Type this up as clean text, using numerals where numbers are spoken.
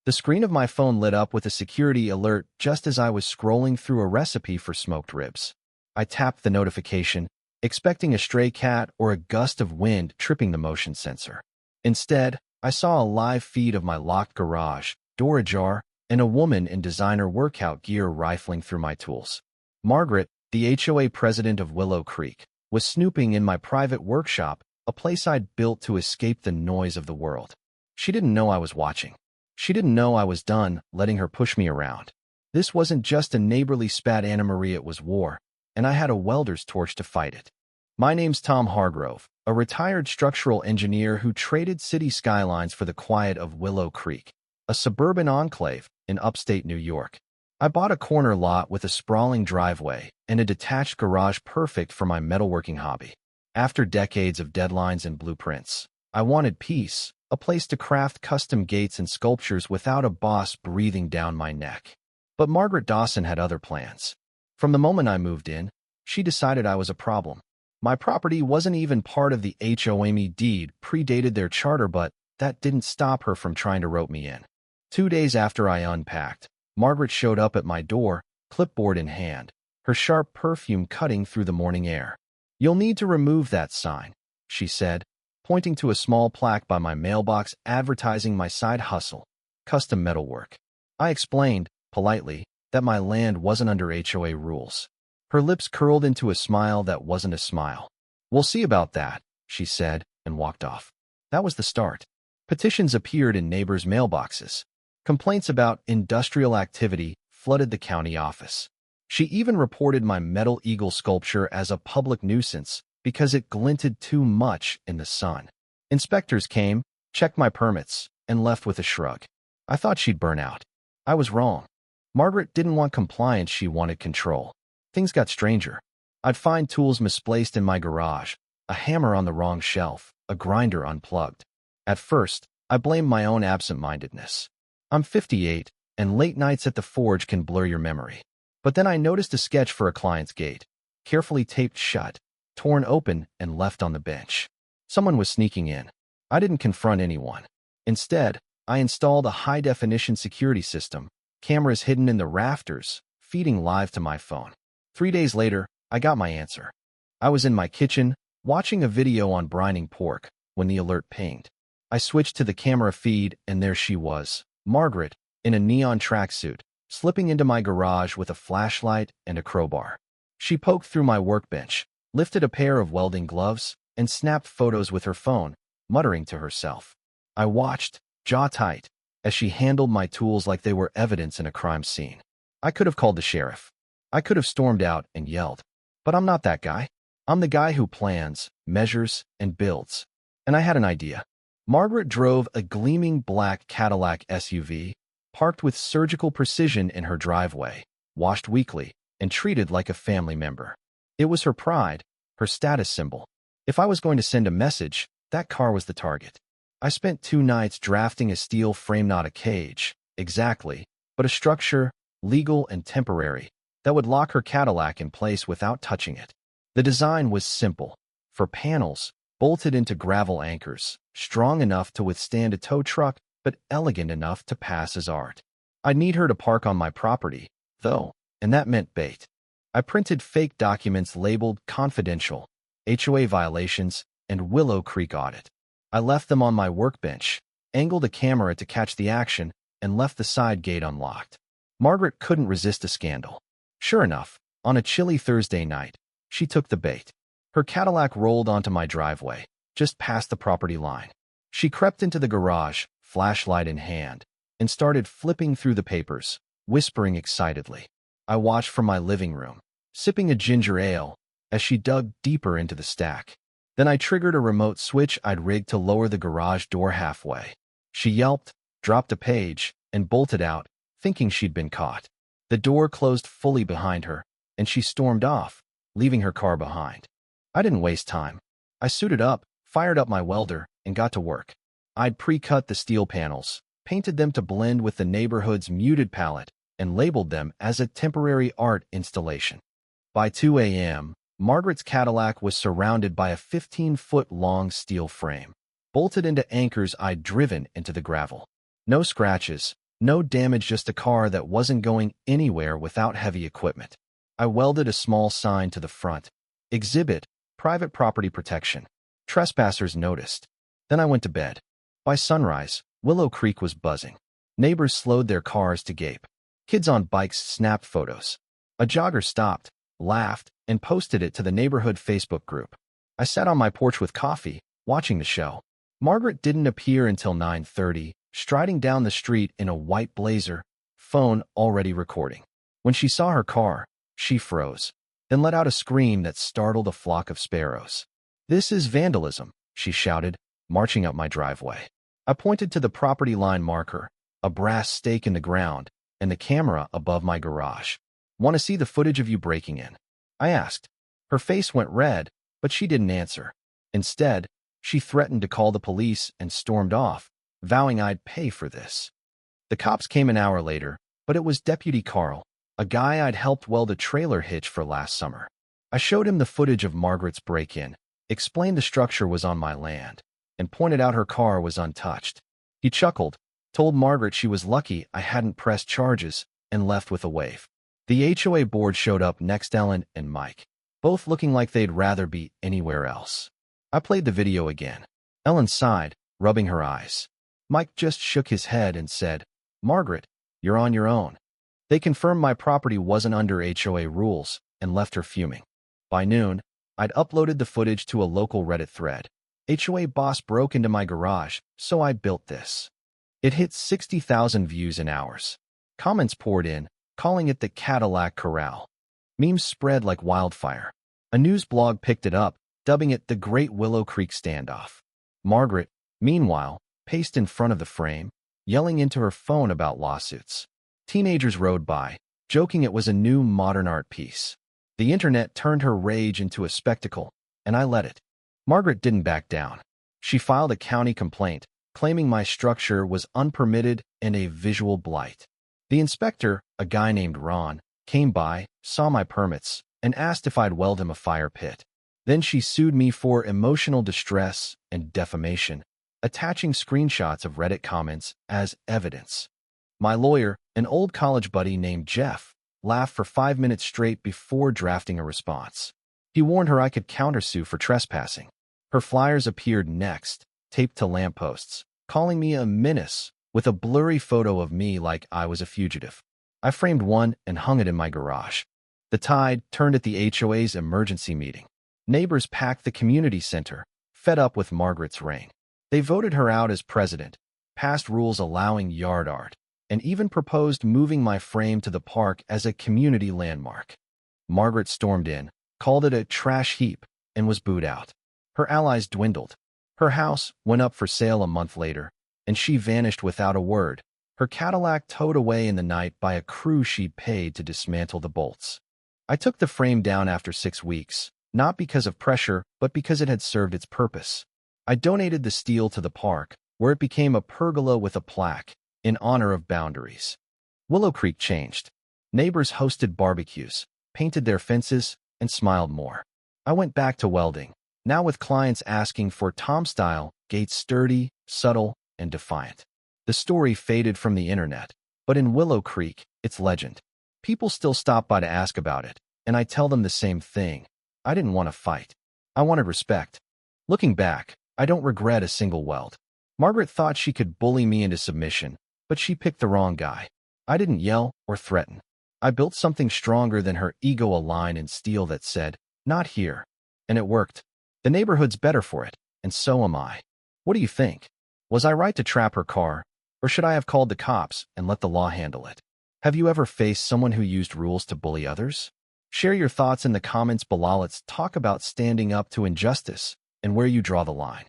The screen of my phone lit up with a security alert just as I was scrolling through a recipe for smoked ribs. I tapped the notification, expecting a stray cat or a gust of wind tripping the motion sensor. Instead, I saw a live feed of my locked garage, door ajar, and a woman in designer workout gear rifling through my tools. Margaret, the HOA president of Willow Creek, was snooping in my private workshop, a place I'd built to escape the noise of the world. She didn't know I was watching. She didn't know I was done letting her push me around. This wasn't just a neighborly spat Anna Marie, it was war, and I had a welder's torch to fight it. My name's Tom Hargrove, a retired structural engineer who traded city skylines for the quiet of Willow Creek, a suburban enclave in upstate New York. I bought a corner lot with a sprawling driveway and a detached garage perfect for my metalworking hobby. After decades of deadlines and blueprints, I wanted peace, a place to craft custom gates and sculptures without a boss breathing down my neck. But Margaret Dawson had other plans. From the moment I moved in, she decided I was a problem. My property wasn't even part of the HOA deed, predated their charter, but that didn't stop her from trying to rope me in. 2 days after I unpacked, Margaret showed up at my door, clipboard in hand, her sharp perfume cutting through the morning air. "You'll need to remove that sign," she said, pointing to a small plaque by my mailbox advertising my side hustle, custom metalwork. I explained, politely, that my land wasn't under HOA rules. Her lips curled into a smile that wasn't a smile. "We'll see about that," she said, and walked off. That was the start. Petitions appeared in neighbors' mailboxes. Complaints about industrial activity flooded the county office. She even reported my metal eagle sculpture as a public nuisance because it glinted too much in the sun. Inspectors came, checked my permits, and left with a shrug. I thought she'd burn out. I was wrong. Margaret didn't want compliance, she wanted control. Things got stranger. I'd find tools misplaced in my garage, a hammer on the wrong shelf, a grinder unplugged. At first, I blamed my own absent-mindedness. I'm 58, and late nights at the forge can blur your memory. But then I noticed a sketch for a client's gate, carefully taped shut, torn open and left on the bench. Someone was sneaking in. I didn't confront anyone. Instead, I installed a high-definition security system, cameras hidden in the rafters, feeding live to my phone. 3 days later, I got my answer. I was in my kitchen, watching a video on brining pork, when the alert pinged. I switched to the camera feed, and there she was, Margaret, in a neon tracksuit, slipping into my garage with a flashlight and a crowbar. She poked through my workbench, lifted a pair of welding gloves, and snapped photos with her phone, muttering to herself. I watched, jaw tight, as she handled my tools like they were evidence in a crime scene. I could have called the sheriff. I could have stormed out and yelled. But I'm not that guy. I'm the guy who plans, measures, and builds. And I had an idea. Margaret drove a gleaming black Cadillac SUV, parked with surgical precision in her driveway, washed weekly, and treated like a family member. It was her pride, her status symbol. If I was going to send a message, that car was the target. I spent 2 nights drafting a steel frame, not a cage, exactly, but a structure, legal and temporary, that would lock her Cadillac in place without touching it. The design was simple. For panels, bolted into gravel anchors, strong enough to withstand a tow truck, but elegant enough to pass as art. I'd need her to park on my property, though, and that meant bait. I printed fake documents labeled confidential, HOA violations, and Willow Creek audit. I left them on my workbench, angled a camera to catch the action, and left the side gate unlocked. Margaret couldn't resist a scandal. Sure enough, on a chilly Thursday night, she took the bait. Her Cadillac rolled onto my driveway, just past the property line. She crept into the garage, flashlight in hand, and started flipping through the papers, whispering excitedly. I watched from my living room, sipping a ginger ale, as she dug deeper into the stack. Then I triggered a remote switch I'd rigged to lower the garage door halfway. She yelped, dropped a page, and bolted out, thinking she'd been caught. The door closed fully behind her, and she stormed off, leaving her car behind. I didn't waste time. I suited up, fired up my welder, and got to work. I'd pre-cut the steel panels, painted them to blend with the neighborhood's muted palette, and labeled them as a temporary art installation. By 2 a.m., Margaret's Cadillac was surrounded by a 15-foot-long steel frame, bolted into anchors I'd driven into the gravel. No scratches, No damage, just a car that wasn't going anywhere without heavy equipment. I welded a small sign to the front. Exhibit, private property protection. Trespassers noticed. Then I went to bed. By sunrise, Willow Creek was buzzing. Neighbors slowed their cars to gape. Kids on bikes snapped photos. A jogger stopped, laughed, and posted it to the neighborhood Facebook group. I sat on my porch with coffee, watching the show. Margaret didn't appear until 9:30, striding down the street in a white blazer, phone already recording. When she saw her car, she froze, then let out a scream that startled a flock of sparrows. "This is vandalism," she shouted, marching up my driveway. I pointed to the property line marker, a brass stake in the ground, and the camera above my garage. "Want to see the footage of you breaking in?" I asked. Her face went red, but she didn't answer. Instead, she threatened to call the police and stormed off, vowing I'd pay for this. The cops came an hour later, but it was Deputy Carl, a guy I'd helped weld a trailer hitch for last summer. I showed him the footage of Margaret's break-in, explained the structure was on my land, and pointed out her car was untouched. He chuckled, told Margaret she was lucky I hadn't pressed charges, and left with a wave. The HOA board showed up next, Ellen and Mike, both looking like they'd rather be anywhere else. I played the video again. Ellen sighed, rubbing her eyes. Mike just shook his head and said, "Margaret, you're on your own." They confirmed my property wasn't under HOA rules and left her fuming. By noon, I'd uploaded the footage to a local Reddit thread. "HOA boss broke into my garage, so I built this." It hit 60,000 views in hours. Comments poured in, calling it the Cadillac Corral. Memes spread like wildfire. A news blog picked it up, dubbing it the Great Willow Creek Standoff. Margaret, meanwhile, paced in front of the frame, yelling into her phone about lawsuits. Teenagers rode by, joking it was a new modern art piece. The internet turned her rage into a spectacle, and I let it. Margaret didn't back down. She filed a county complaint, claiming my structure was unpermitted and a visual blight. The inspector, a guy named Ron, came by, saw my permits, and asked if I'd weld him a fire pit. Then she sued me for emotional distress and defamation, attaching screenshots of Reddit comments as evidence. My lawyer, an old college buddy named Jeff, laughed for 5 minutes straight before drafting a response. He warned her I could countersue for trespassing. Her flyers appeared next, taped to lampposts, calling me a menace, with a blurry photo of me like I was a fugitive. I framed one and hung it in my garage. The tide turned at the HOA's emergency meeting. Neighbors packed the community center, fed up with Margaret's reign. They voted her out as president, passed rules allowing yard art, and even proposed moving my frame to the park as a community landmark. Margaret stormed in, called it a trash heap, and was booed out. Her allies dwindled. Her house went up for sale a month later, and she vanished without a word, her Cadillac towed away in the night by a crew she'd paid to dismantle the bolts. I took the frame down after 6 weeks, not because of pressure, but because it had served its purpose. I donated the steel to the park, where it became a pergola with a plaque, in honor of boundaries. Willow Creek changed. Neighbors hosted barbecues, painted their fences, and smiled more. I went back to welding, now with clients asking for Tom-style, gates sturdy, subtle, and defiant. The story faded from the internet, but in Willow Creek, it's legend. People still stop by to ask about it, and I tell them the same thing. I didn't want to fight. I wanted respect. Looking back, I don't regret a single weld. Margaret thought she could bully me into submission, but she picked the wrong guy. I didn't yell or threaten. I built something stronger than her ego, a line in steel that said, "Not here." And it worked. The neighborhood's better for it, and so am I. What do you think? Was I right to trap her car, or should I have called the cops and let the law handle it? Have you ever faced someone who used rules to bully others? Share your thoughts in the comments below. Let's talk about standing up to injustice and where you draw the line.